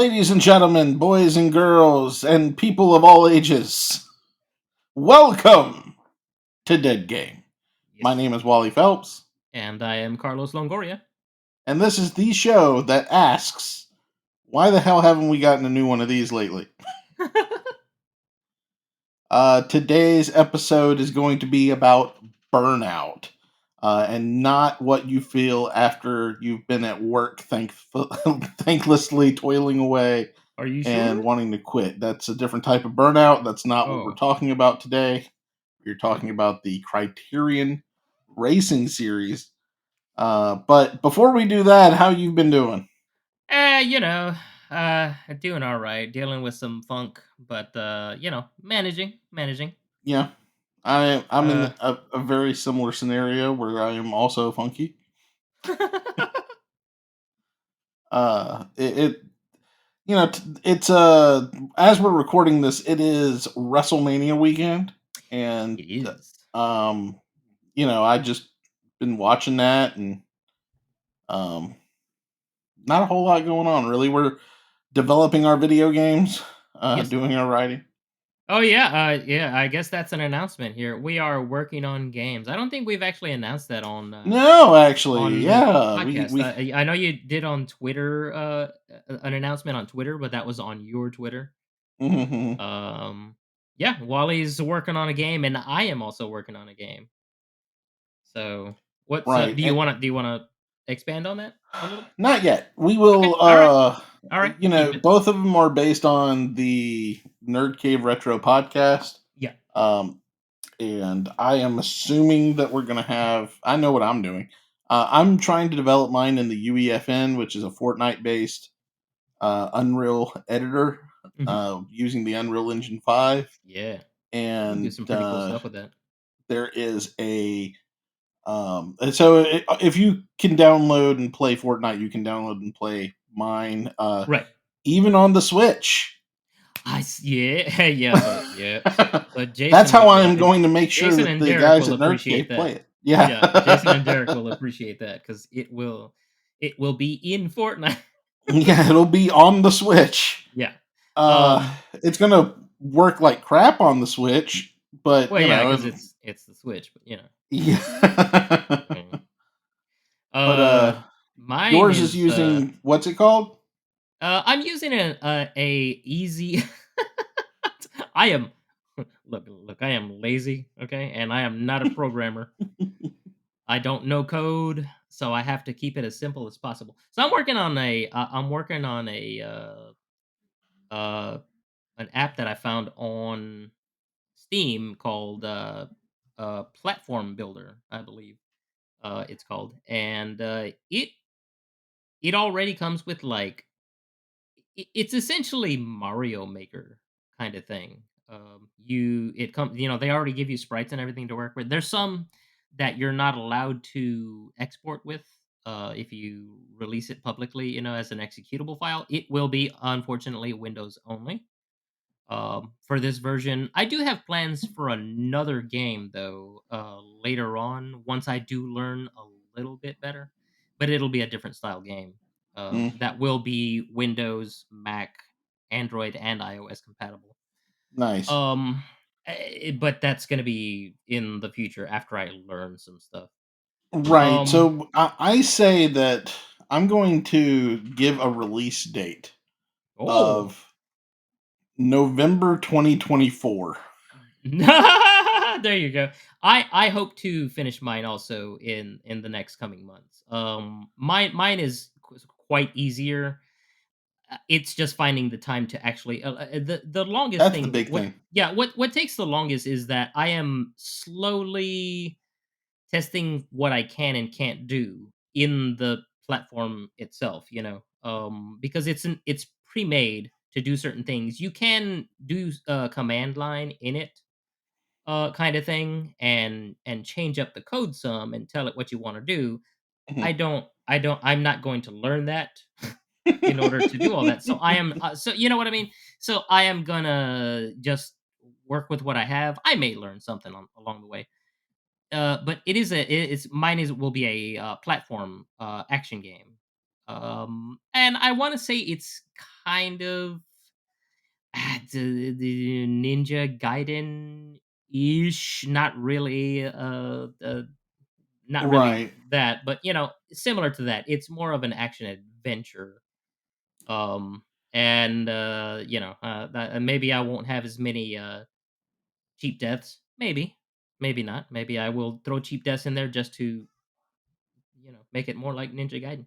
Ladies and gentlemen, boys and girls, and people of all ages, welcome to Dead Game. My Yes. name is Wally Phelps, And I am Carlos Longoria. and this is the show that asks, why the hell haven't we gotten a new one of these lately? Today's episode is going to be about burnout, and not what you feel after you've been at work thanklessly toiling away Are you and sure? wanting to quit. That's a different type of burnout. That's not what we're Oh. talking about today. We're talking about the Criterion Racing series. But before we do that, how you been doing? You know, doing all right, dealing with some funk, but managing. Yeah, I'm in Uh a very similar scenario where I am also funky. It it's as we're recording this, it is WrestleMania weekend, and It is. um I just been watching that, and um not a whole lot going on really. We're developing our video games, Yes. doing our writing. Oh yeah, I guess that's an announcement here. We are working on games. I don't think we've actually announced that No, actually, on the yeah, podcast. we I know you did on Twitter an announcement on Twitter, but that was on your Twitter. mhm. Um yeah, Wally's working on a game and I am also working on a game. So, Right. do you wanna expand on that a little? Not yet. We Okay, will. alright, we'll keep it. Both of them are based on the Nerd Cave Retro podcast. Yeah. Um, and I am assuming that we're gonna have. I know what I'm doing. I'm trying to develop mine in the UEFN, which is a Fortnite based Unreal editor, Mhm. using the Unreal Engine 5. Yeah, you can do And some pretty cool stuff with that. there is and so if you can download and play Fortnite, you can download and play mine, Right. even on the Switch. Yeah, yeah, so That's Jason how would, I am going to make sure Jason that and the Derek guys will at appreciate Nerdcave play that. it. Yeah. Yeah, Jason and Derek will appreciate that because it will be in Fortnite. Yeah, it'll be on the Switch. Yeah. Uh, Um, it's gonna work like crap on the Switch, but well, yeah, because it's the Switch, but, yeah. mm. But Uh, mine yours is is, using what's it called? I'm using a easy. I am look. I am lazy, okay, and I am not a programmer. I don't know code, so I have to keep it as simple as possible. So I'm working on uh an app that I found on Steam called Platform Builder, I believe it's called, and it already comes with like it's essentially Mario Maker kind of thing. They already give you sprites and everything to work with. There's some that you're not allowed to export with if you release it publicly, as an executable file. It will be unfortunately Windows only. For this version, I do have plans for another game though later on once I do learn a little bit better, but it'll be a different style game Mm, that will be Windows, Mac, Android, and iOS compatible. nice. But that's gonna be in the future after I learn some stuff. Right. Um, So I say that I'm going to give a release date oh, of November 2024. there you go. I hope to finish mine also in the next coming months. Mine is quite easier. It's just finding the time to actually the longest That's the thing. big What thing. Yeah, what takes the longest is that I am slowly testing what I can and can't do in the platform itself, because it's pre-made to do certain things. You can do command line in it, kind of thing, and change up the code some and tell it what you want to do. Mhm. I'm not going to learn that in order to do all that. So you know what I mean? So I am gonna just work with what I have. I may learn something along the way. But it's mine is will be a platform action game. And I want to say it's kind of the Ninja Gaiden ish, not really Right. that, but similar to that. It's more of an action adventure. Um, and maybe I won't have as many cheap deaths. Maybe not. Maybe I will throw cheap deaths in there just to make it more like Ninja Gaiden.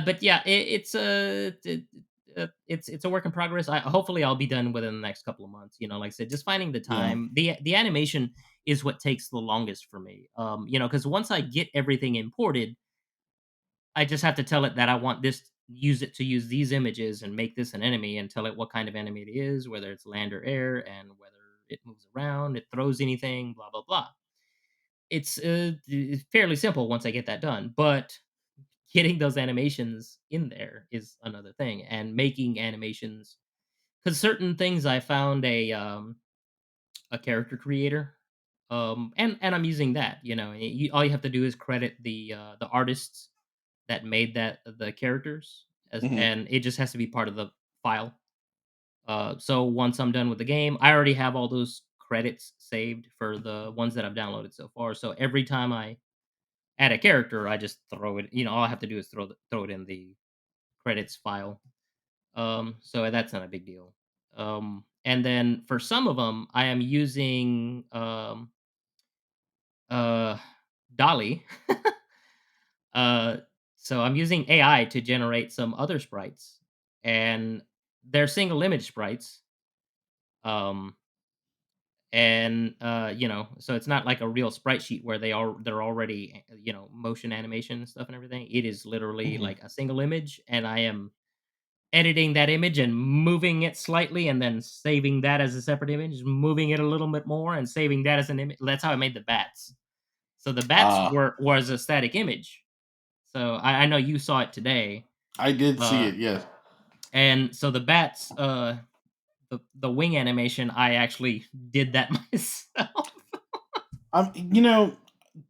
But yeah, it's a work in progress. Hopefully I'll be done within the next couple of months. Like I said, just finding the Yeah. time. The animation is what takes the longest for me. Because once I get everything imported, I just have to tell it that I want this use it to use these images and make this an enemy and tell it what kind of enemy it is, whether it's land or air, and whether it moves around, it throws anything, blah blah blah. It's fairly simple once I get that done, but getting those animations in there is another thing, and making animations because certain things I found a character creator, and I'm using that. All you have to do is credit the artists that made the characters, Hmm. and it just has to be part of the file. So once I'm done with the game, I already have all those credits saved for the ones that I've downloaded so far. So every time I add a character, I just throw it. All I have to do is throw it in the credits file. So that's not a big deal. And then for some of them, I am using uh, Dolly. uh, so I'm using AI to generate some other sprites, and they're single image sprites. Um, and so it's not like a real sprite sheet where they're already motion animation and stuff and everything. It is literally Hmm. like a single image, and I am editing that image and moving it slightly and then saving that as a separate image, moving it a little bit more and saving that as an image. That's how I made the bats. So the bats Ah, was a static image. So I know you saw it today. I did see Uh it. Yes. and so the bats the wing animation, I actually did that myself.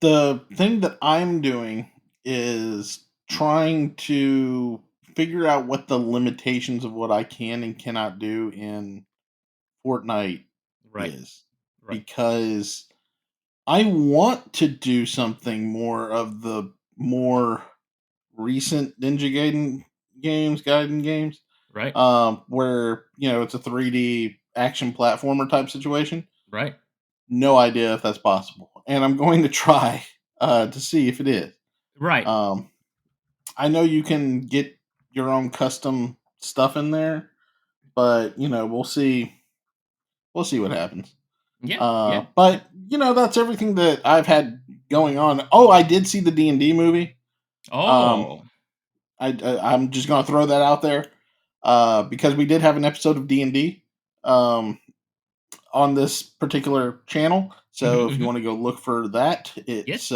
The thing that I'm doing is trying to figure out what the limitations of what I can and cannot do in Fortnite Right. is, Right. because I want to do something more of the more recent Gaiden games, Right. where it's a 3D action platformer type situation. Right. No idea if that's possible, and I'm going to try to see if it is. Right. Um, I know you can get your own custom stuff in there, but we'll see. We'll see what happens. Yeah. Yeah. Yeah. But that's everything that I've had going on. Oh, I did see the D&D movie. Um, Oh. I'm just gonna throw that out there because we did have an episode of D&D on this particular channel. Mhm, So if you mhm. want to go look for that, it's Yes.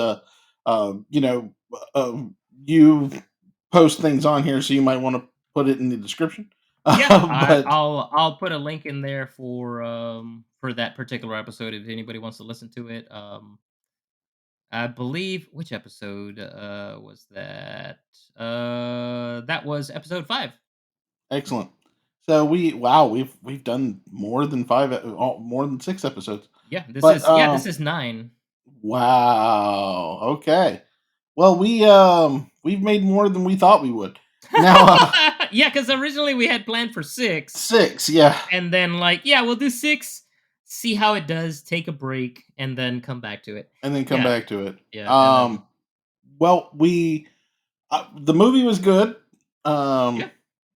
uh, you know uh, you post things on here, so you might want to put it in the description. Yeah, But I'll put a link in there for that particular episode if anybody wants to listen to it. I believe which episode was that? That was episode 5. excellent. So we've done more than more than 6 episodes. But This is 9. wow, okay. Well, we've made more than we thought we would. Now Yeah, cuz originally we had planned for 6, 6, yeah, and then like, yeah, we'll do 6, see how it does, take a break and then come back to it. and then come Yeah. back to it. Yeah, and then Well, we the movie was good. yeah,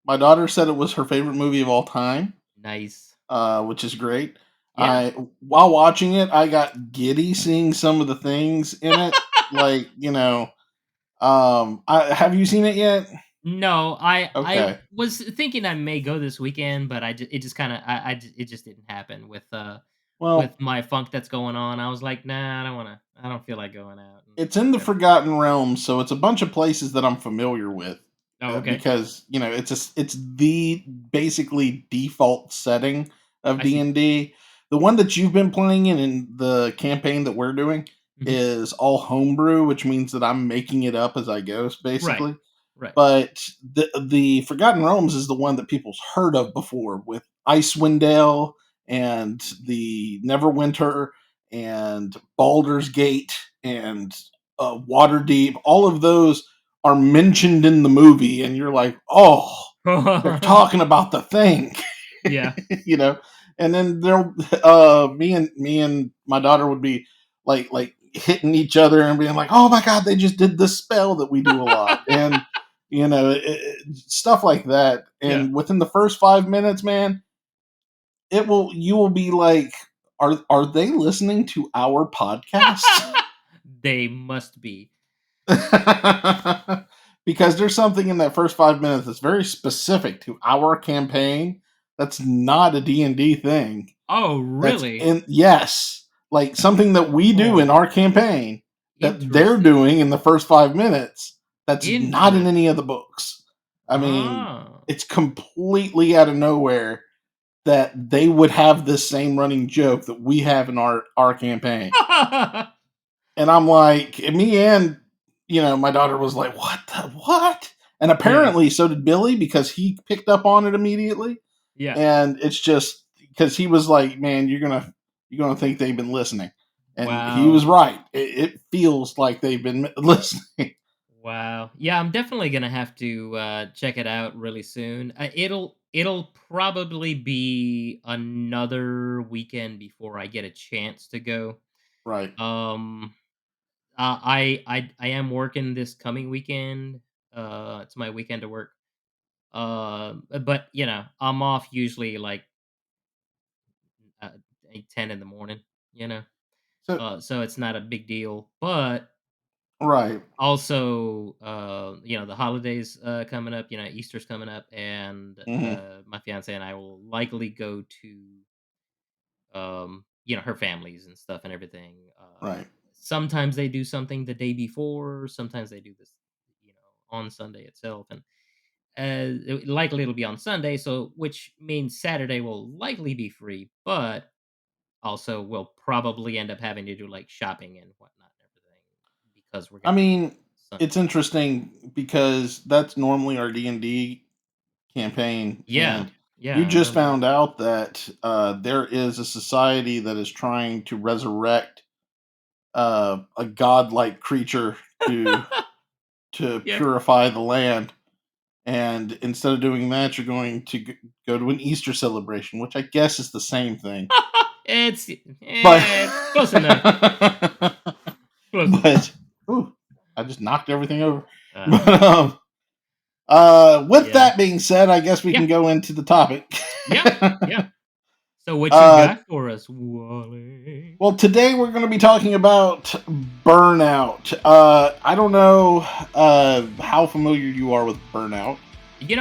My daughter said it was her favorite movie of all time, nice. which is great. Yeah. I While watching it, I got giddy seeing some of the things in it. Like, have you seen it yet? No, I Okay. was thinking I may go this weekend, but it just kind of it just didn't happen with Well, my funk that's going on. I was like, nah, I don't want to. I don't feel like going out. And it's in the whatever. Forgotten Realms, so it's a bunch of places that I'm familiar with, Oh, okay. because it's the basically default setting of I D see. and D. The one that you've been playing in the campaign that we're doing, Mhm. is all homebrew, which means that I'm making it up as I go, Right. basically. Right. But the Forgotten Realms is the one that people's heard of before, with Icewind Dale and the Neverwinter and Baldur's Gate and Waterdeep. All of those are mentioned in the movie, and you're like, oh, they're talking about the thing, Yeah. you know. And then there, me and my daughter would be like hitting each other and being like, oh my god, they just did this spell that we do a lot, and stuff like that. Yeah. And within the first 5 minutes, man, you will be like, are they listening to our podcast? They must be. Because there's something in that first 5 minutes that's very specific to our campaign. That's not a D&D thing. Oh, That's really? in yes, like something that we do in Oh, our campaign that they're interesting. doing in the first 5 minutes. That's not in any Interesting. of the books. I mean, Ah. it's completely out of nowhere that they would have this same running joke that we have in our campaign. And I'm like, and me and my daughter was like, what the what? And Yeah. apparently so did Billy, because he picked up on it immediately. Yeah. And it's just because he was like, man, you're gonna think they've been listening. And he was Wow. right. It feels like they've been listening. Wow. Yeah, I'm definitely gonna have to check it out really soon. It'll probably be another weekend before I get a chance to go. Right. Um, I am working this coming weekend. It's my weekend to work. But I'm off usually like uh, 10 in the morning. You know, So so it's not a big deal. But right. also, the holidays coming up. Easter's coming up, and Hmm. my fiance and I will likely go to her families and stuff and everything. Right. Sometimes they do something the day before. Sometimes they do this, on Sunday itself, and likely it'll be on Sunday. So, which means Saturday will likely be free, but also we'll probably end up having to do like shopping and whatnot and everything because we're I gonna be mean, Sunday. it's interesting because that's normally our D&D campaign, Yeah, and yeah, you I just remember. found out that there is a society that is trying to resurrect a godlike creature to to Yeah. purify the land. And instead of doing that, you're going to go to an Easter celebration, which I guess is the same thing. It's But close enough. Close enough. but ooh, I just knocked everything over. Uh, But with yeah. that being said, I guess we Yeah. can go into the topic. Yeah. Yeah. So what you uh, got for us, Wally? well, today we're going to be talking about Burnout. I don't know how familiar you are with Burnout.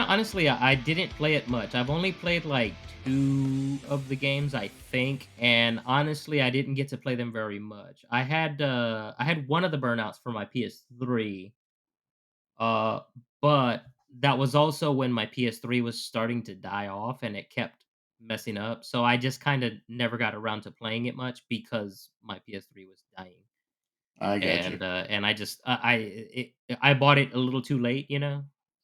Honestly, I didn't play it much. I've only played like two of the games, I think, and honestly, I didn't get to play them very much. I had one of the burnouts for my PS3, uh, but that was also when my PS3 was starting to die off and it kept messing up. So I just kind of never got around to playing it much because my PS3 was dying. I got you. And I just I bought it a little too late, and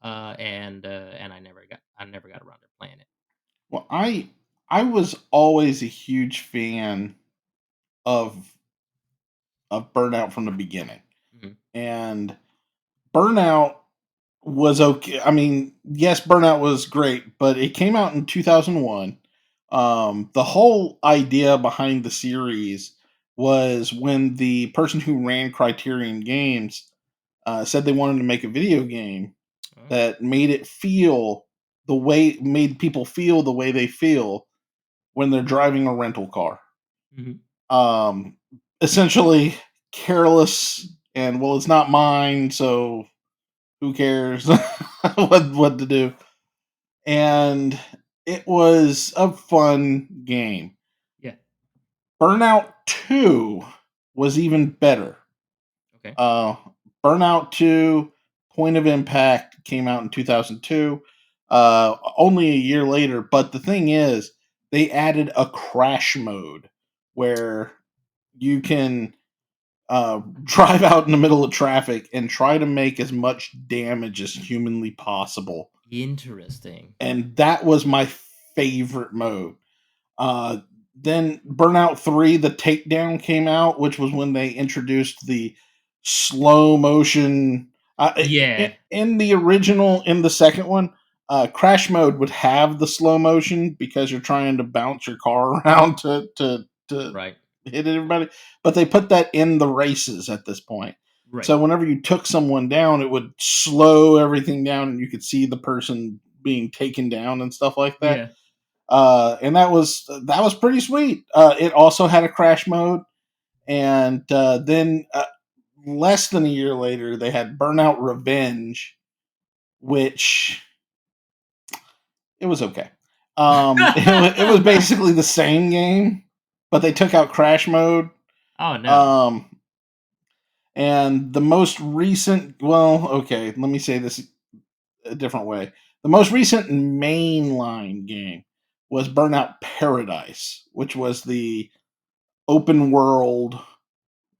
I never got around to playing it. Well, I was always a huge fan of Burnout from the beginning, Mhm. and Burnout was okay. I mean, yes, Burnout was great, but it came out in 2001. The whole idea behind the series was when the person who ran Criterion Games said they wanted to make a video game Oh. that made people feel the way they feel when they're driving a rental car. Mhm. Um, Essentially careless, and well, it's not mine, so who cares what to do. And it was a fun game. Yeah. Burnout 2 was even better. Okay. Uh, Burnout 2 Point of Impact came out in 2002, only a year later. But the thing is, they added a crash mode where you can drive out in the middle of traffic and try to make as much damage as humanly possible. Interesting. And that was my favorite mode. Uh, then Burnout 3, the Takedown came out, which was when they introduced the slow motion. Yeah. In the original, in the second one, Crash Mode would have the slow motion because you're trying to bounce your car around to Right. hit everybody. But they put that in the races at this point. Right. So whenever you took someone down, it would slow everything down and you could see the person being taken down and stuff like that. Yeah. And that was pretty sweet. It also had a crash mode, and then less than a year later, they had Burnout Revenge, which it was okay. It was basically the same game, but they took out crash mode. Oh no. Um, and the most recent, well, okay, let me say this a different way. The most recent mainline game was Burnout Paradise, which was the open world,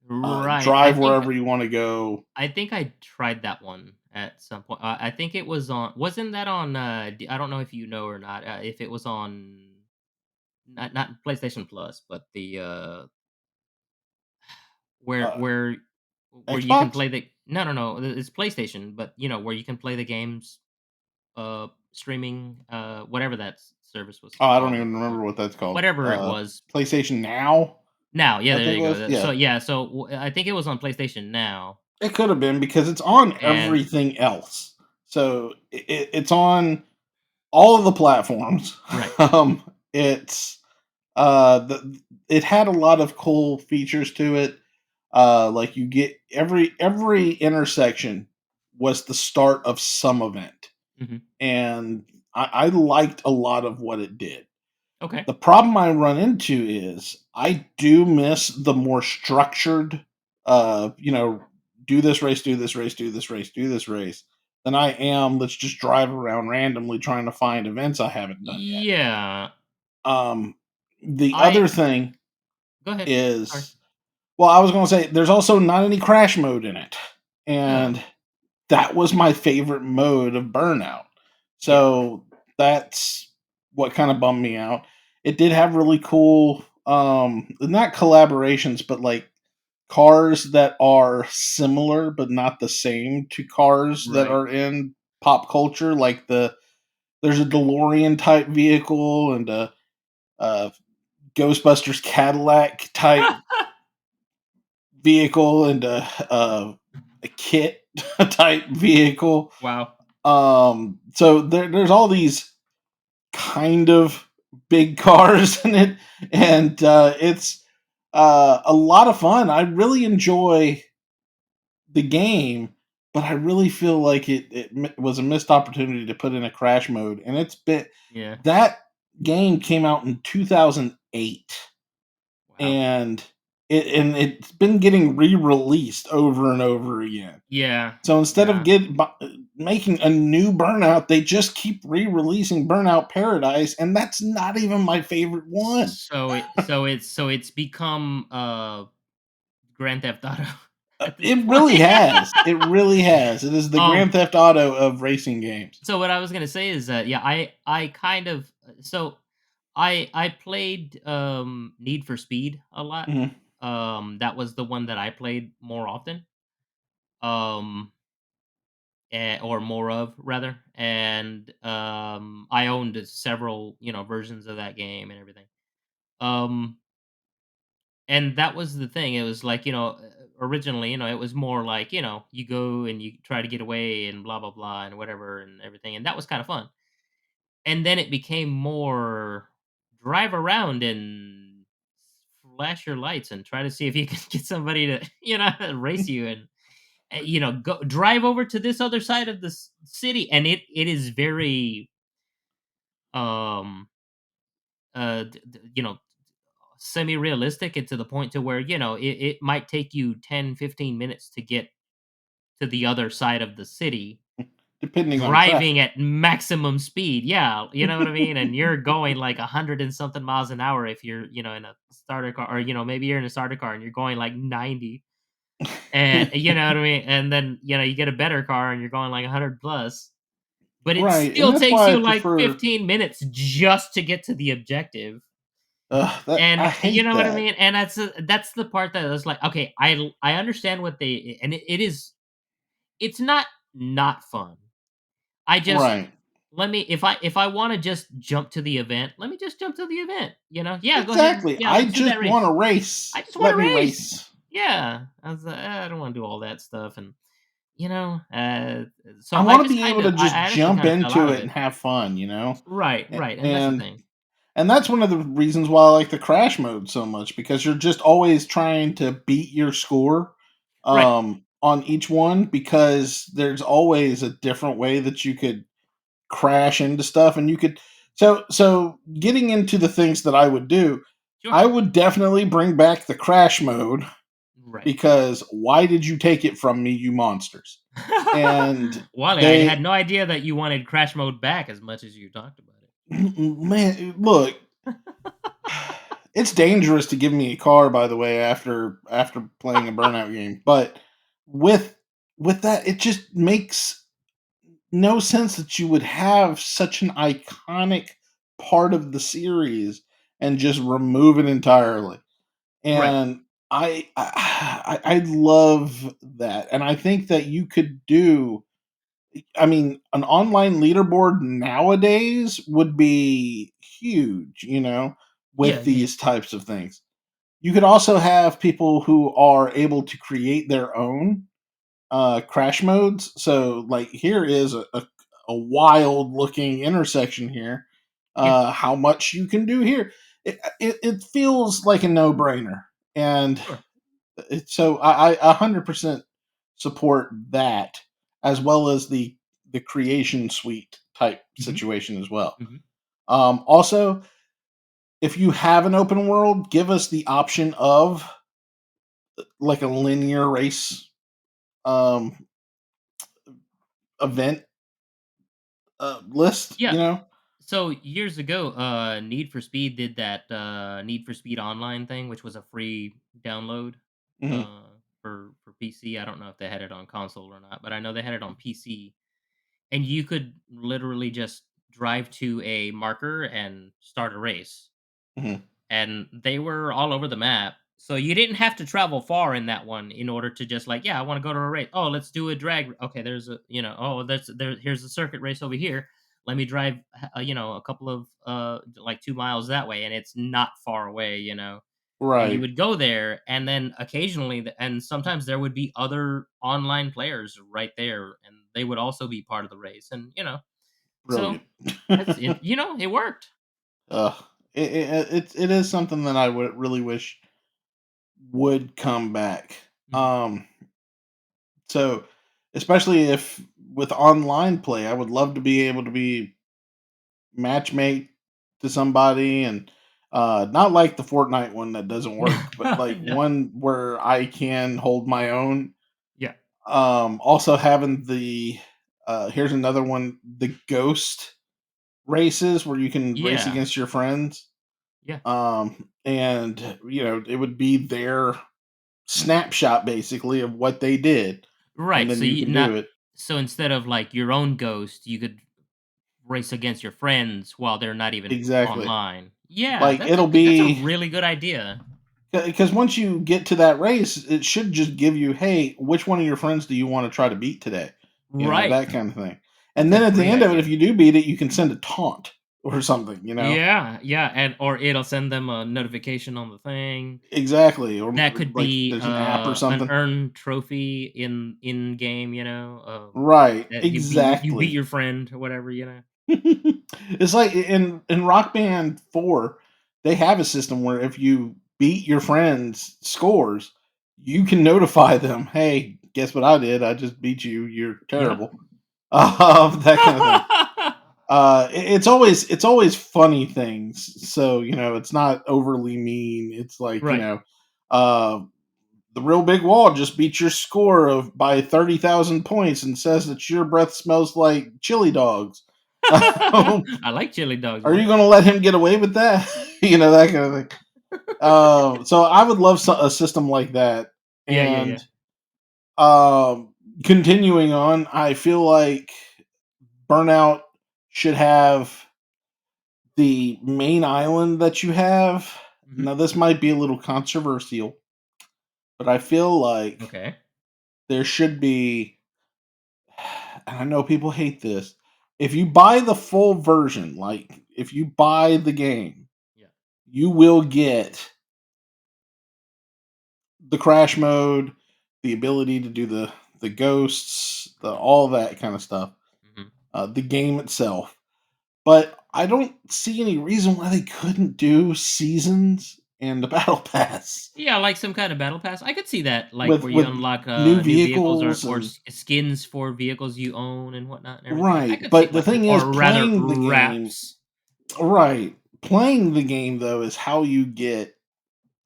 Right. drive wherever you want to go. I think I tried that one at some point. I think it was on. Wasn't that on? I don't know if you know or not. If it was on, not PlayStation Plus, but the where Uh, where where you can Xbox? play the. No. It's PlayStation, but where you can play the games, streaming, whatever that service was Oh, I don't called at even the time. remember what that's called. Whatever it was. PlayStation Now, Now, yeah, I there think you it was. go. So Yeah, yeah, so I think it was on PlayStation Now, it could have been because it's on and everything else. So it's on all of the platforms. right. It's it had a lot of cool features to it. Like you get every intersection was the start of some event, Hmm. and I liked a lot of what it did. Okay. The problem I run into is I do miss the more structured, do this race, do this race, do this race, do this race, than I am. Let's just drive around randomly trying to find events I haven't done yet. Yeah. Um, the I other thing Go ahead. Sorry. is, well, I was going to say there's also not any crash mode in it, Oh, and that was my favorite mode of Burnout. yeah. So that's what kind of bummed me out. It did have really cool, not collaborations, but like cars that are similar but not the same to cars that Right. are in pop culture. Like there's a DeLorean type vehicle and a Ghostbusters Cadillac type vehicle and a kit type vehicle. Wow. So there's all these kind of big cars in it, and it's a lot of fun. I really enjoy the game, but I really feel like it was a missed opportunity to put in a crash mode, and it's been Yeah. that game came out in 2008, Wow. and it's been getting re-released over and over again. Yeah. So instead of Yeah. making a new Burnout, they just keep re-releasing Burnout Paradise, and that's not even my favorite one. So it's become Grand Theft Auto at this It point. really has. It really has. It is the um Grand Theft Auto of racing games. so what I was gonna say is that, yeah, I kind of so I played Need for Speed a lot. Mhm. That was the one that I played more often. Um or more of, rather. And I owned several, versions of that game and everything. Um and that was the thing. It was like, originally, it was more like, you go and you try to get away and blah blah blah and whatever and everything, and that was kind of fun. And then it became more drive around and flash your lights and try to see if you can get somebody to, race you, and go drive over to this other side of the city. And it is very um semi-realistic, and to the point to where, it might take you 10-15 minutes to get to the other side of the city, Depending on driving traffic. at maximum speed. Yeah, you know what I mean? And you're going like 100 and something miles an hour if you're, in a starter car, or, maybe you're in a starter car and you're going like 90. and you know what I mean? And then, you get a better car and you're going like 100 plus, but it Right, and still that's takes why I you like prefer. 15 minutes just to get to the objective. That I And you hate know what I that. mean? And that's the part that was like, okay, I understand what they, and it is, it's not fun. I just, Right. let me, if I want to just jump to the event, let me just jump to the event. Yeah, go ahead. Exactly. Yeah, I let's do just that want race. to I race. just want Let to me race. race. Yeah, I was like, I don't want to do all that stuff, and you know, uh, so I I want to just be kind able of, to just I honestly jump kind of fell out into of it it. and have fun, Right, A- right, and that's the And thing. and that's one of the reasons why I like the crash mode so much, because you're just always trying to beat your score Right. on each one, because there's always a different way that you could crash into stuff, and you could. So getting into the things that I would do, Sure. I would definitely bring back the crash mode, Right. because why did you take it from me, you monsters? And Wally, I had they no idea that you wanted crash mode back as much as you talked about it. man, look, it's dangerous to give me a car, by the way, after playing a Burnout game. But with with that, it just makes no sense that you would have such an iconic part of the series and just remove it entirely. Right. And I love that, and I think that you could do. I mean, an online leaderboard nowadays would be huge, Yeah, with yeah, these types of things. You could also have people who are able to create their own crash modes. So, like, here is a wild looking intersection here. yeah. How much you can do here? It feels like a no brainer, and Sure. so I 100% support that, as well as the creation suite type Mhm, situation as well. mhm. Also, if you have an open world, give us the option of like a linear race um, event list. Yeah. So years ago, Need for Speed did that Need for Speed Online thing, which was a free download Hmm. uh, for PC. I don't know if they had it on console or not, but I know they had it on PC. And you could literally just drive to a marker and start a race. Hmm. And they were all over the map. So you didn't have to travel far in that one in order to just like, yeah, I want to go to a race. Oh, let's do a drag. Okay, there's a, oh, that's there. Here's a circuit race over here. Let me drive, a couple of like 2 miles that way, and it's not far away. And you Right. would go there, and then occasionally, and sometimes there would be other online players right there, and they would also be part of the race, and so Brilliant. that's it. It worked. uh, it is something that I would really wish would come back. Mhm. Um, so especially if with online play, I would love to be able to be matchmate to somebody, and not like the Fortnite one that doesn't work, but like No. one where I can hold my own. Yeah. Also having the here's another one, the ghost races where you can race Yeah. against your friends. Yeah. And it would be their snapshot basically of what they did, and Right. then So you you can not do it. so instead of like your own ghost, you could race against your friends while they're not even Exactly. online. Yeah, Like, it'll that's a be really good idea. because once you get to that race, it should just give you, hey, which one of your friends do you want to try to beat today? Right. That kind of thing. And That's a then at the great end of it, if idea. you do beat it, you can send a taunt or something. Yeah, yeah, and or it'll send them a notification on the thing. Exactly. Or That could like be there's an app or an something. earned trophy in game, Right. that you beat Exactly. your friend or whatever. It's like in Rock Band 4, they have a system where if you beat your friends' scores, you can notify them, "Hey, guess what I did? I just beat you. You're Yeah. terrible." That kind of thing. It's always funny things. So, it's not overly mean. It's like, Right. uh the real big wall just beat your score of by 30,000 points and says that your breath smells like chili dogs. I like chili dogs, Are boy. you going to let him get away with that? That kind of thing. So I would love a system like that. Yeah, yeah, And yeah. Um, Continuing on, I feel like Burnout should have the main island that you have. Mhm. Now, this might be a little controversial, but I feel like Okay. there should be, and I know people hate this. If you buy the full version, like if you buy the game, Yeah. you will get the crash mode, the ability to do the ghosts, the all that kind of stuff. Mhm. The game itself, but I don't see any reason why they couldn't do seasons and the battle pass Yeah, like some kind of battle pass. I could see that, like with where you unlock new new vehicles vehicles and skins for vehicles you own and whatnot and everything. I right. could see But the like, thing is, or rather, playing the game wraps. right, playing the game though is how you get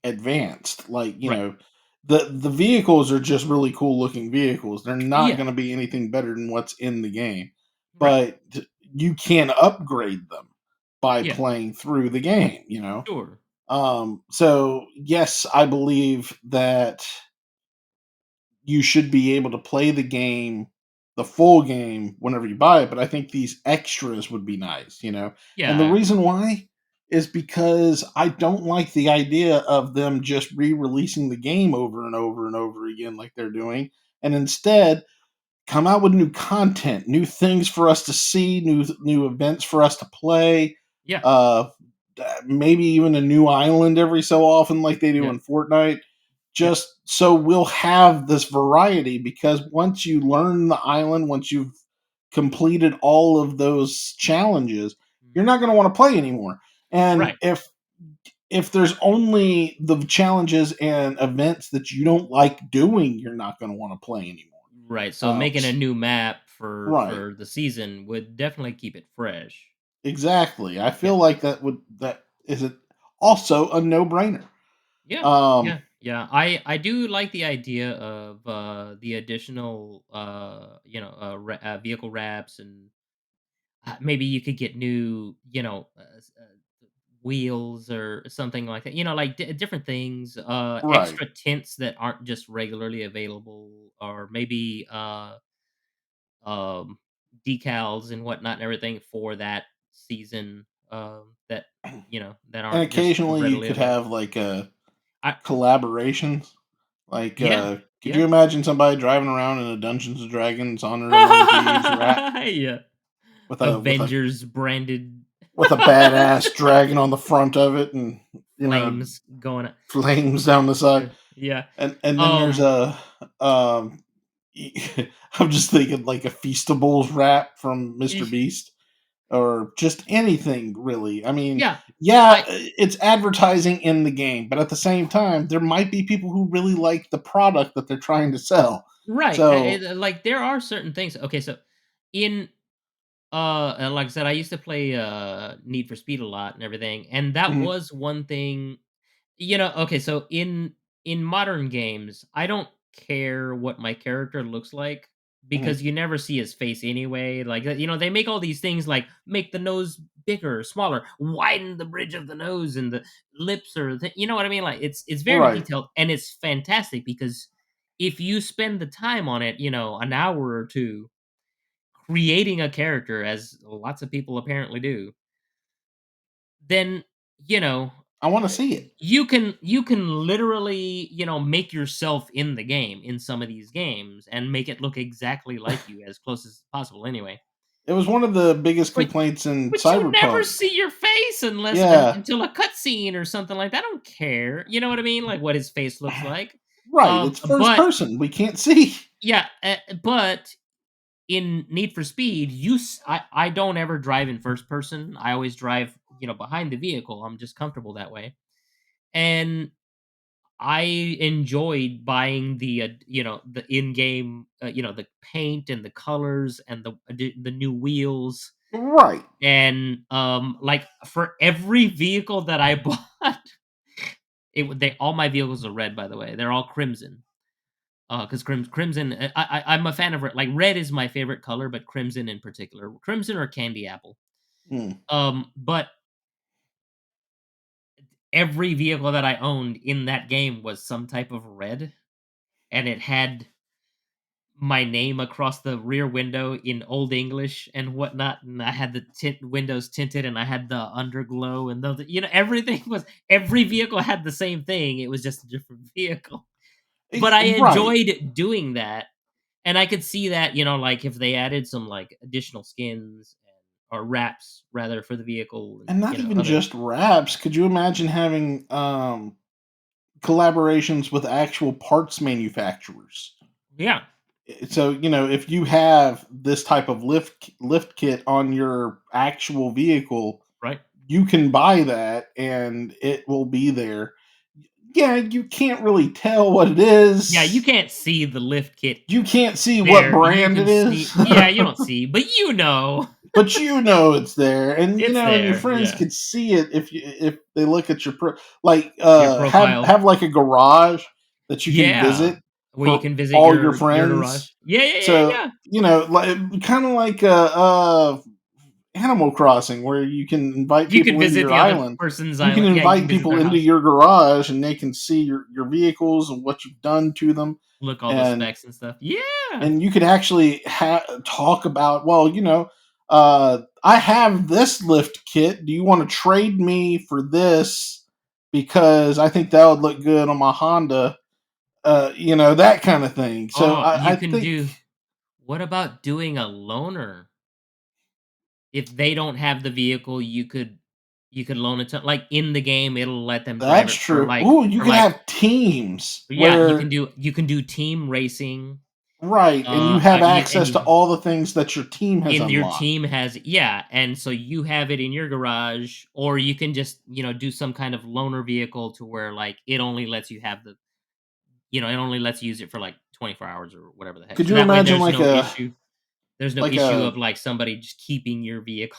advanced. Like Right. the vehicles are just really cool looking vehicles. They're not Yeah. going to be anything better than what's in the game, Right. but you can upgrade them by Yeah. playing through the game. You know. Sure. So yes, I believe that you should be able to play the game, the full game, whenever you buy it. But I think these extras would be nice, you know. And the Yeah. reason why is because I don't like the idea of them just re-releasing the game over and over and over again like they're doing, and instead come out with new content, new things for us to see, new events for us to play. Yeah. Uh, Maybe even a new island every so often, like they do Yeah. in Fortnite. Yeah. Just so we'll have this variety, because once you learn the island, once you've completed all of those challenges, Mhm. you're not going to want to play anymore. And Right. if there's only the challenges and events that you don't like doing, you're not going to want to play anymore. Right. So Um, making a new map for right. the season would definitely keep it fresh. Exactly. I Yeah. feel like that is also a no-brainer. Yeah. Um, Yeah. Yeah. I do like the idea of the additional vehicle wraps and maybe you could get new, wheels or something like that. Like different things, right. extra tints that aren't just regularly available, or maybe um, decals and whatnot and everything for that season, that that And aren't just occasionally you readily could available. have like a I collaborations. Like, Yeah, could you yeah. imagine somebody driving around in a Dungeons and Dragons honoring one of these wrap Yeah. with a Avengers branded badass dragon on the front of it, and you know flames going on. flames down the side, Yeah. and then there's Um, a um. I'm just thinking like a Feastables wrap from Mr. y- Beast, or just anything really. I mean, yeah. yeah, I it's advertising in the game, but at the same time, there might be people who really like the product that they're trying to sell. Right. So, Like there are certain things. Okay, so in like I said, I used to play Need for Speed a lot and everything, and that mhm, was one thing. Okay, so in modern games, I don't care what my character looks like mhm, because you never see his face anyway. Like they make all these things like make the nose bigger, smaller, widen the bridge of the nose and the lips, or you know what I mean? Like it's very right. detailed and it's fantastic because if you spend the time on it, an hour or two creating a character, as lots of people apparently do, then you know I want to see it. you can literally make yourself in the game in some of these games and make it look exactly like you as close as possible anyway, It was one of the biggest but complaints in you never Cyberpunk. see your face unless Yeah, until a cutscene or something like that. I don't care, you know what I mean, like what his face looks like. right. It's first But person. We can't see. yeah, but in Need for Speed, I don't ever drive in first person. I always drive, behind the vehicle. I'm just comfortable that way. And I enjoyed buying the in-game, the paint and the colors and the new wheels. Right. And like for every vehicle that I bought, they all my vehicles are red, by the way. They're all crimson. Because crimson, I'm a fan of red. Like red is my favorite color, but crimson in particular, crimson or candy apple. Mm. But every vehicle that I owned in that game was some type of red, and it had my name across the rear window in Old English and whatnot, and I had the windows tinted, and I had the underglow, and everything was every vehicle had the same thing. It was just a different vehicle, but I Right. enjoyed doing that, and I could see that, like if they added some like additional skins or wraps rather for the vehicle, and And not even other. just wraps. Could you imagine having collaborations with actual parts manufacturers? Yeah, So, if you have this type of lift kit on your actual vehicle, right. you can buy that and it will be there. Yeah, you can't really tell what it Yeah, you is. can't see the lift kit You can't see what there. You brand can it see, is. yeah, you don't see, but you know. But it's there, and It's and your there, friends yeah. could see it if they look at your like Your have profile. like a garage that you can Yeah, visit where you for can visit all your your garage. friends. Yeah, yeah, yeah, So yeah. like kind of like Animal Crossing, where you can invite You could people into visit your the other island. person's You can island. Yeah, you can invite visit people their into house. your garage, and they can see your vehicles and what you've done to them, Look all the and specs and stuff. Yeah. you could actually talk about, well, I have this lift kit. Do you want to trade me for this? Because I think that would look good on my Honda. That kind of thing. So Oh, I you can think do what about doing a loaner? If they don't have the vehicle, you could loan it to, like, in the game, it'll let them drive that's it for, true. like Ooh, you for, could like have teams yeah, where, you can do team racing, right, and you have you and access to you all the things that your team has and your unlocked. team has, yeah, and so you have it in your garage, or you can just, do some kind of loaner vehicle to where, like, it only lets you have it only lets you use it for, like, 24 hours or whatever the heck. Could So you that way imagine there's like no a issue. There's no like issue a of, like, somebody just keeping your vehicle.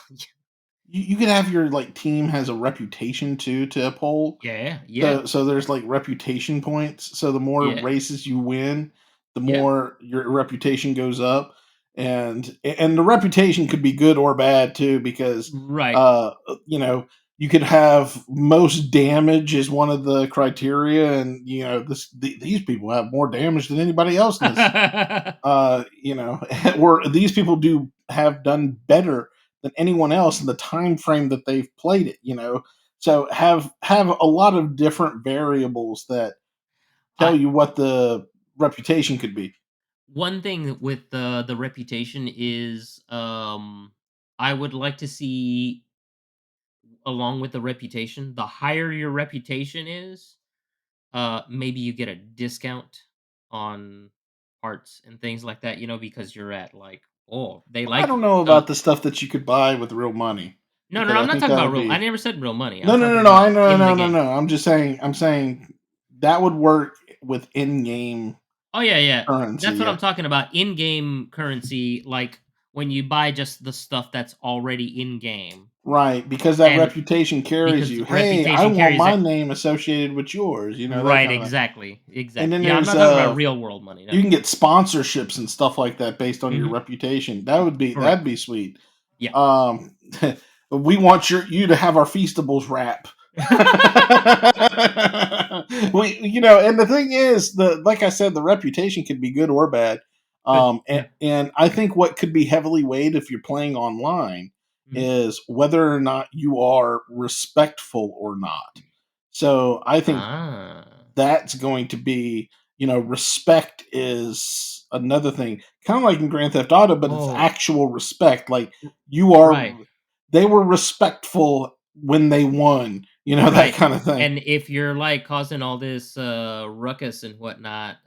you could have your like team has a reputation too to uphold. Yeah, yeah, So there's like reputation points. So the more yeah, races you win, the yeah. more your reputation goes up. And the reputation could be good or bad too, because Right. uh you know you could have most damage is one of the criteria, and these people have more damage than anybody else in this, or these people do have done better than anyone else in the time frame that they've played it. So have a lot of different variables that tell I you what the reputation could be. One thing with the reputation is, I would like to see, along with the reputation, the higher your reputation is, maybe you get a discount on parts and things like that, because you're at, like, oh, they I like don't you. know So about the stuff that you could buy with real money, no, no, because no, I I'm not think talking that about would real. I be never said real money. I'm no, no, no, talking no. about I know, in the no, no, game. no. I'm saying that would work with in-game Oh, yeah, yeah. currency. That's what Yeah, I'm talking about. In-game currency, like when you buy just the stuff that's already in game, right. Because that and reputation carries because you. the Hey, I reputation want carries my that. name associated with yours. That Right, kind of thing. exactly, And exactly. then Yeah, I'm there's not talking about real world money, you no. can get sponsorships and stuff like that based on your Mhm. reputation. That'd Correct. be sweet. Yeah. Um, we want you to have our Feastables wrap. And the thing is, the like I said, the reputation could be good or bad. Good, And, yeah. and I think what could be heavily weighed if you're playing online Mhm. is whether or not you are respectful or not. So I think Ah. that's going to be, respect is another thing, kind of like in Grand Theft Auto, but it's Oh, actual respect. Like, r you are right, they were respectful when they won, that right. kind of thing. And if you're, like, causing all this, ruckus and whatnot,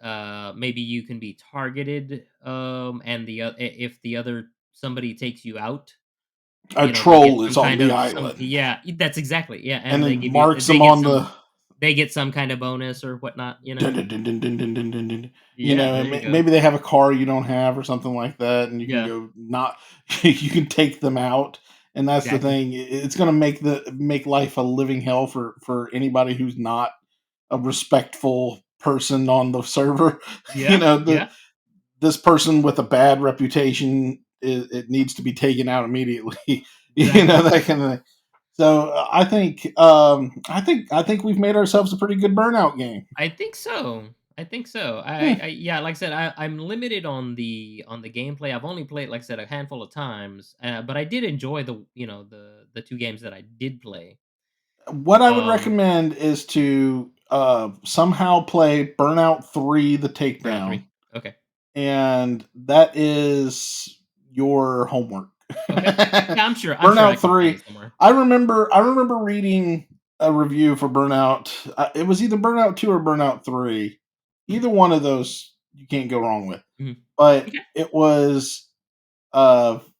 maybe you can be targeted, and if the other somebody takes you out, A they get troll is some on kind the of some island yeah, that's exactly, yeah, and and then marks them on the they get some kind of bonus or whatnot. dun, dun, dun, dun, dun, dun, dun, dun, dun. Yeah, there And you go. maybe they have a car you don't have or something like that, and you can Yeah, go not you can take them out. And that's the exactly. thing. It's going to make life a living hell for anybody who's not a respectful person on the server. Yeah, The yeah, this person with a bad reputation, it needs to be taken out immediately. exactly. That kind of thing. So I think we've made ourselves a pretty good Burnout game. I think so. I think so. Hmm. Yeah, like I said, I'm limited on the gameplay. I've only played, like I said, a handful of times, but I did enjoy the 2 games that I did play. What I would Um, recommend is to somehow play Burnout 3 The Burnout Takedown, 3. Okay. and that is your homework. Okay. Yeah, I'm sure I Burnout can find 3. it somewhere. I remember reading a review for Burnout. It was either Burnout 2 or Burnout 3. Either one of those you can't go wrong with. Mhm. But Okay. it was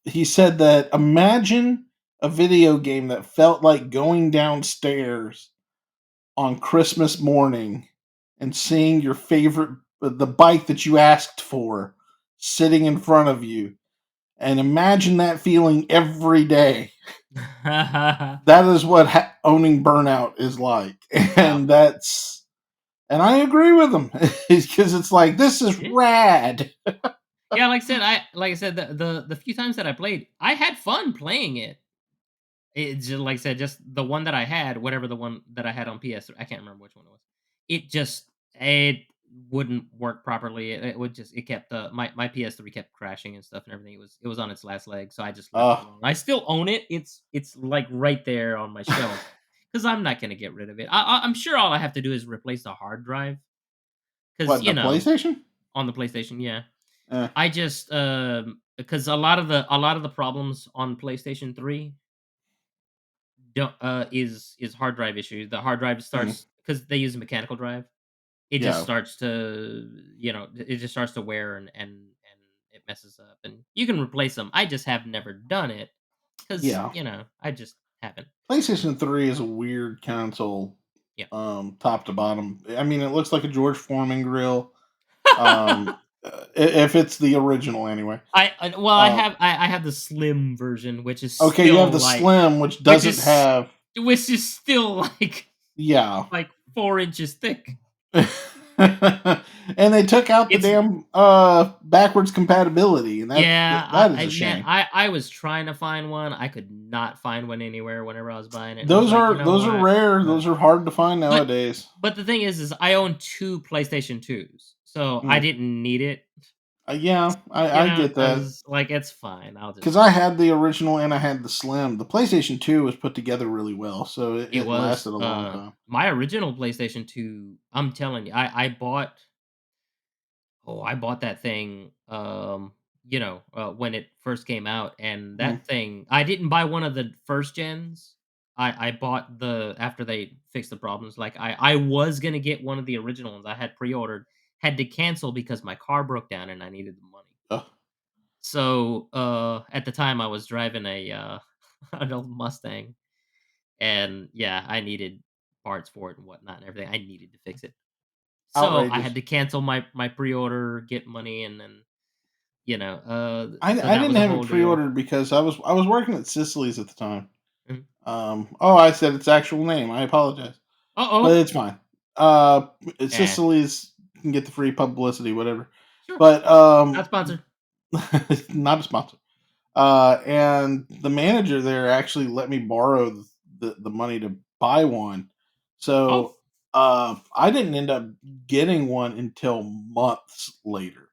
he said that imagine a video game that felt like going downstairs on Christmas morning and seeing your favorite the bike that you asked for sitting in front of you, and imagine that feeling every day. That is what owning Burnout is like. Wow. And I agree with him because it's like this is Yeah. rad. Yeah, like I said, the few times that I played, I had fun playing it. It's just like I said, just the one that I had, whatever the one that I had on PS3, I can't remember which one it was. It wouldn't work properly. It would just it kept my PS3 kept crashing and stuff and everything. It was on its last leg, so I just left it uh alone. I still own it. It's like right there on my shelf because I'm not gonna get rid of it. I'm sure all I have to do is replace the hard drive because what, the PlayStation? on the PlayStation, yeah. Eh, I just because a lot of the problems on PlayStation 3 don't is hard drive issue. The hard drive hmm, starts because they use a mechanical drive. It just yeah, starts to it just starts to wear and it messes up. And you can replace them. I just have never done it because yeah. I just haven't. PlayStation 3 is a weird console, Yeah. top to bottom. I mean, it looks like a George Foreman grill. If it's the original, anyway. Well, Uh, I have the slim version, which is okay, you have still the like Slim, which which doesn't is have. which is still Yeah. like 4 inches thick. And they took out the It's damn backwards compatibility, and Yeah, that is I a man, shame. I was trying to find one. I could not find one anywhere whenever I was buying it, and I was Those like, "You are know those are what?" rare. Uh, Those are hard to find but nowadays. but the thing is I own 2 PlayStation 2s, so I Mm. didn't need it, Yeah, I get I that. was like, "It's fine, I'll Because just." I had the original and I had the Slim. The PlayStation 2 was put together really well, so It it was, lasted a long time. my original PlayStation 2, I'm telling you, I bought that thing, when it first came out, and Mm. that thing I didn't buy one of the first gens. I bought the after they fixed the problems. Like I was gonna get one of the original ones. I had pre-ordered, had to cancel because my car broke down and I needed the money. Uh, So at the time I was driving a an old Mustang, and yeah, I needed parts for it and whatnot and everything. I needed to fix it. So I had outrageous. to cancel my pre-order, get money, and then so I that didn't was a have it whole deal. pre-ordered because I was working at Sicily's at the time. Mhm. Oh, I said its actual name. I apologize, but Uh-oh. it's fine. Uh, Eh, Sicily's can get the free publicity, whatever. sure. But Not sponsored. not a sponsor. And the manager there actually let me borrow the money to buy one. Oh. So I didn't end up getting one until months later.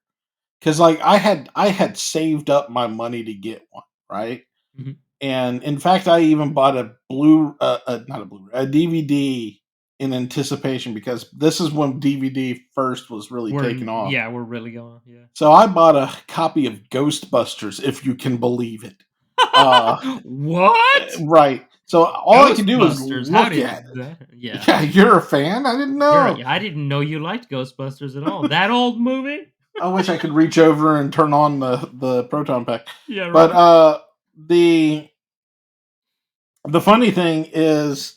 Cause like I had saved up my money to get one, right? Mhm. And in fact, I even bought a not a Blu-ray, a DVD in anticipation because this is when DVD first was really taking off. We're really going, yeah. So I bought a copy of Ghostbusters, if you can believe it. Uh, What? right. So all I could do is Ghostbusters, how look did at it. that Yeah. Yeah, you're a fan? I didn't know. I didn't know you liked Ghostbusters at all. That old movie? I wish I could reach over and turn on the proton pack. Yeah, But right. the the funny thing is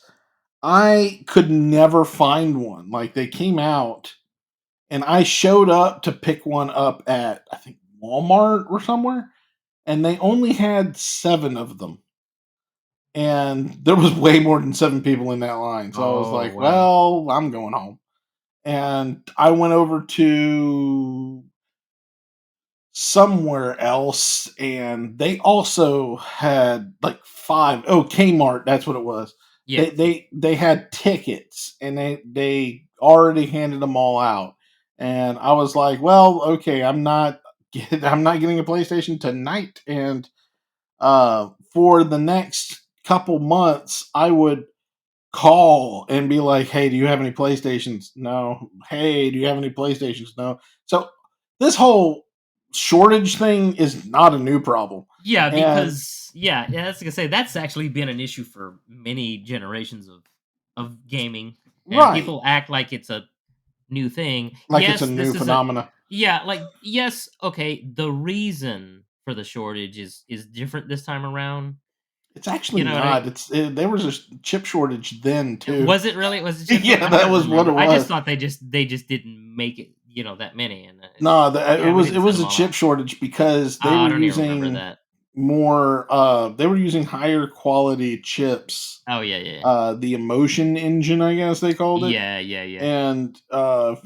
I could never find one. Like they came out and I showed up to pick one up at I think Walmart or somewhere and they only had 7 of them. And there was way more than 7 people in that line. So I was Oh, like, wow. "Well, I'm going home." And I went over to somewhere else and they also had like 5, oh, Kmart, that's what it was. Yeah. They had tickets and they already handed them all out. and I was like, well, okay, I'm not getting a PlayStation tonight, and for the next couple months, I would call and be like, "Hey, do you have any PlayStations?" No. Hey, do you have any PlayStations? No. So this whole shortage thing is not a new problem, Yeah, and because yeah, that's like I say that's actually been an issue for many generations of gaming, and right, people act like it's a new thing. like it's a Yes, new this is a phenomena. yeah, like yes, okay, the reason for the shortage is different this time around. It's actually You know what I not. There was a chip shortage then too. was it really? Was it chip shortage? Yeah, I that don't was what it remember. I just was. thought they just didn't make it, that many, and No, yeah, we it didn't send was them a all chip out. shortage because Oh, they I were don't even remember using that. more. They were using higher quality chips. Oh yeah, yeah, yeah, The emotion engine, I guess they called it, yeah, yeah, yeah. and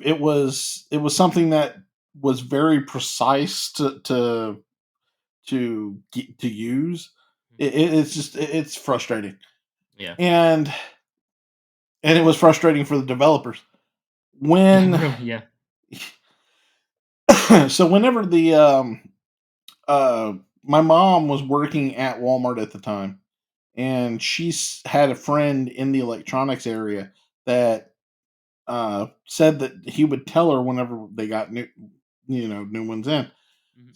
it was something that was very precise to use. It's just it's frustrating, Yeah. and it was frustrating for the developers Yeah, when really, yeah. so whenever the uh my mom was working at Walmart at the time, and had a friend in the electronics area that said that he would tell her whenever they got new ones in. Mhm.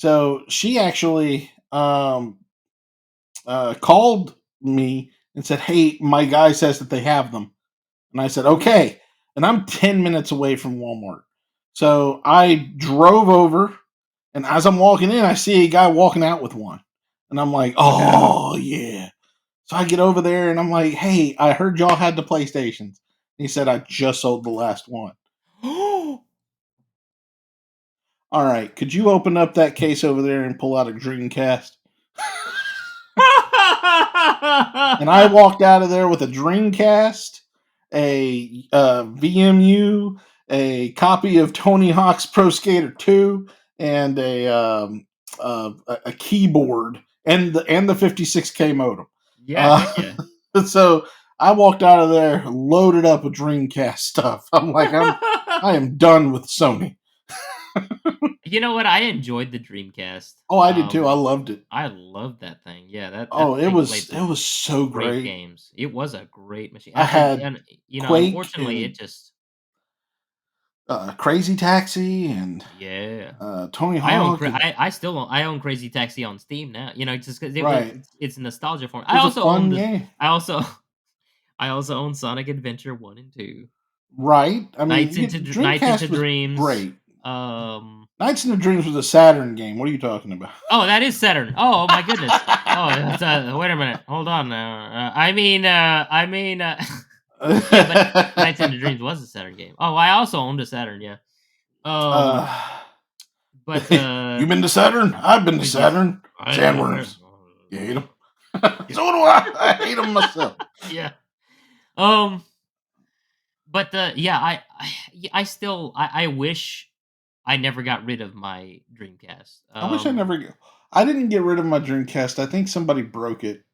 So she actually called me and said, "Hey, my guy says that they have them." And I said, "Okay." And I'm 10 minutes away from Walmart, so I drove over. And as I'm walking in, I see a guy walking out with one, and I'm like, Oh, no. "Oh yeah." So I get over there and I'm like, "Hey, I heard y'all had the PlayStations." He said, "I just sold the last one." All right, could you open up that case over there and pull out a Dreamcast? And I walked out of there with a Dreamcast, a VMU, a copy of Tony Hawk's Pro Skater 2, and a keyboard and the 56K modem. Yeah, heck Uh, yeah. so I walked out of there loaded up with Dreamcast stuff. I am done with Sony. You know what? I enjoyed the Dreamcast. Oh, I did too. I loved it. I loved that thing. Yeah, that Oh, thing played it some was so great great. games. It was a great machine. I had And Quake unfortunately, it and just Crazy Taxi and yeah. Tony Hawk and I still I own Crazy Taxi on Steam now. Just because right. it's nostalgia for me. It was a fun game, I also I also own Sonic Adventure 1 and 2. right? I mean, Nights into Dreamcast was Dreams. great. Um Nights into Dreams was a Saturn game. What are you talking about? Oh, that is Saturn. Oh, my goodness. Oh, that's, wait a minute. Hold on now. Yeah, but Nights into Dreams was a Saturn game. Oh, I also owned a Saturn, yeah. Um, uh, but, you been to Saturn? I've been to yeah, Saturn. I Sandworms. You hate them? So do I. I hate them myself. yeah. Um, but, yeah, I still I wish I never got rid of my Dreamcast. I wish I never. I didn't get rid of my Dreamcast. I think somebody broke it.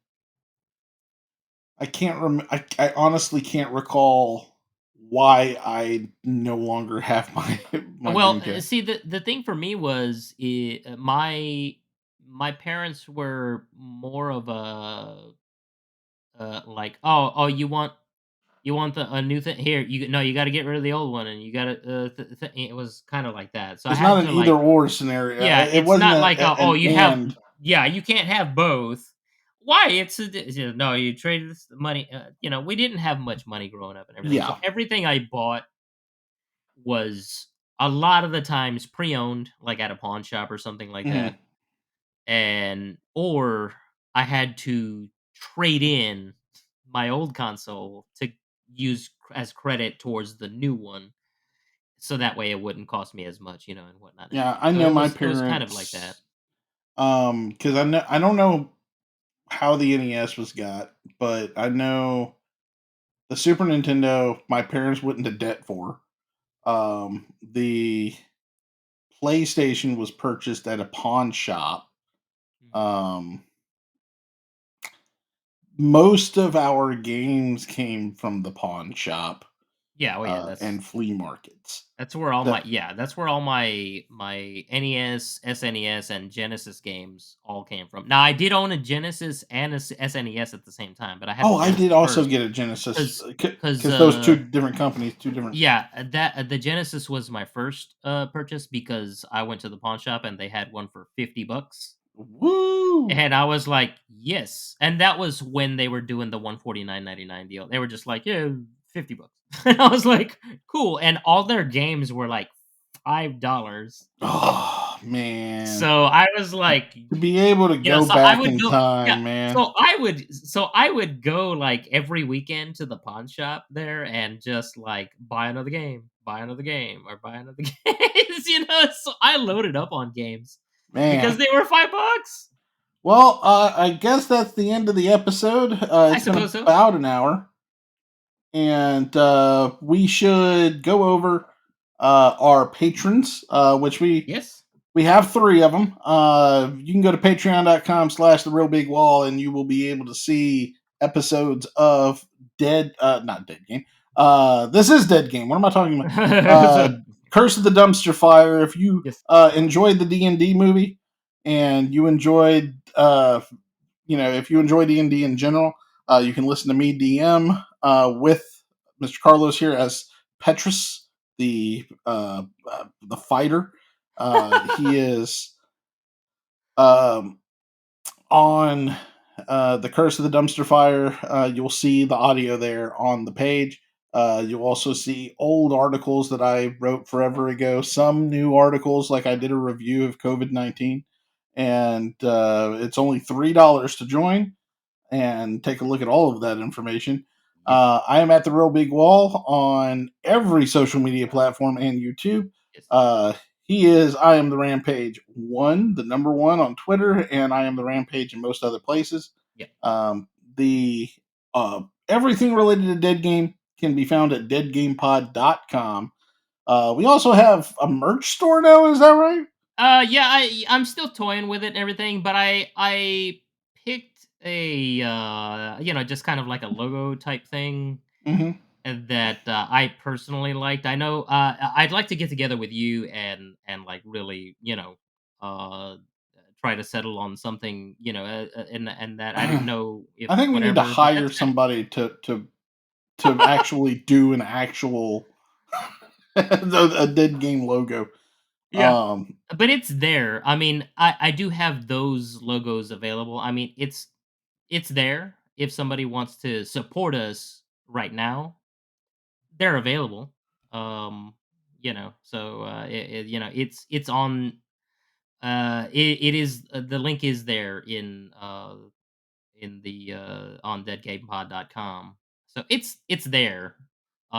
I can't I honestly can't recall why I no longer have my my Well, Dreamcast. see, the thing for me was my parents were more of a like, oh, you want a new thing here, you got to get rid of the old one, and you got to it was kind of like that. So I It's had not an to either like, or scenario. yeah, It it's wasn't not like oh, an you have, and. yeah, you can't have both. Why? No, you traded this money. We didn't have much money growing up and everything, so Yeah. everything I bought was a lot of the times pre-owned, like at a pawn shop or something like Mhm. that, and or I had to trade in my old console to use as credit towards the new one, so that way it wouldn't cost me as much, and whatnot and Yeah, everything. I So know my it was kind of like that. parents. Because I don't know how the NES was got, but I know the Super Nintendo. My parents went into debt for. The PlayStation was purchased at a pawn shop. Mhm. Um, most of our games came from the pawn shop. Yeah, oh yeah, and flea markets. that's where all The my yeah, that's where all my NES, SNES, and Genesis games all came from. Now I did own a Genesis and a SNES at the same time, but I had the Oh, I did Genesis also first get a Genesis because because those two different companies, two different. yeah, that the Genesis was my first purchase because I went to the pawn shop and they had one for $50. Woo! And I was like, "Yes." And that was when they were doing the 149.99 deal. They were just like, "Yeah, $50." And I was like, "Cool." And all their games were like $5. Oh man, So I was like, to be able to go so I back would in go yeah, time, man. so I would go, like, every weekend to the pawn shop there and just, like, buy another game, or buy another games, So I loaded up on games because Man. they were $5. Well, I guess that's the end of the episode. I It's been suppose so. about an hour, and we should go over our patrons, which Yes. we have three of them. You can go to patreon.com/the real big wall, and you will be able to see episodes of not Dead Game. This is Dead Game. What am I talking about? So Curse of the Dumpster Fire. If you yes. enjoyed the D&D movie and you enjoyed, if you enjoy D&D in general, you can listen to me DM with Mr. Carlos here as Petrus, the fighter. He is um, on the Curse of the Dumpster Fire. You'll see the audio there on the page. You'll also see old articles that I wrote forever ago. Some new articles, like I did a review of COVID-19, and it's only $3 to join and take a look at all of that information. Yes. I am at the Real Big Wall on every social media platform and YouTube. Yes. Uh, he is I am the Rampage one, the number one on Twitter, and I am the Rampage in most other places. Yeah. The everything related to Dead Game can be found at deadgamepod.com. We also have a merch store now. Is that right? Yeah, I'm still toying with it and everything, but I picked a just kind of like a logo type thing Mm-hmm. that I personally liked. I know I'd like to get together with you and like really, try to settle on something, and that I didn't know if I think we need to whatever, but hire that's kind of somebody to actually do an actual a Dead Game logo. yeah. Um, But it's there. I mean, I do have those logos available. I mean, it's there. If somebody wants to support us right now, they're available. So it's on. It is the link is there in the on deadgamepod.com. So it's there.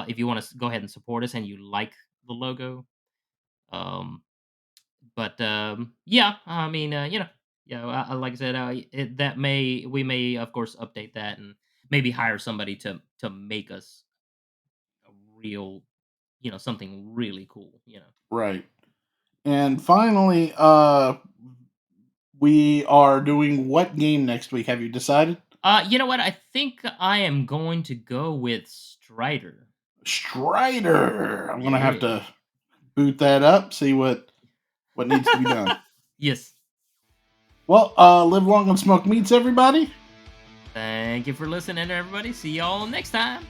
If you want to go ahead and support us and you like the logo, um, but, yeah, I mean, like I said, we may, of course, update that and maybe hire somebody to make us a real, something really cool. right. And finally, we are doing what game next week? Have you decided? You know what? I think I am going to go with Strider. Strider. I'm gonna have Yeah. to boot that up, see what needs to be done. Yes. Well, live long and smoke meats, everybody. Thank you for listening, everybody. See y'all next time.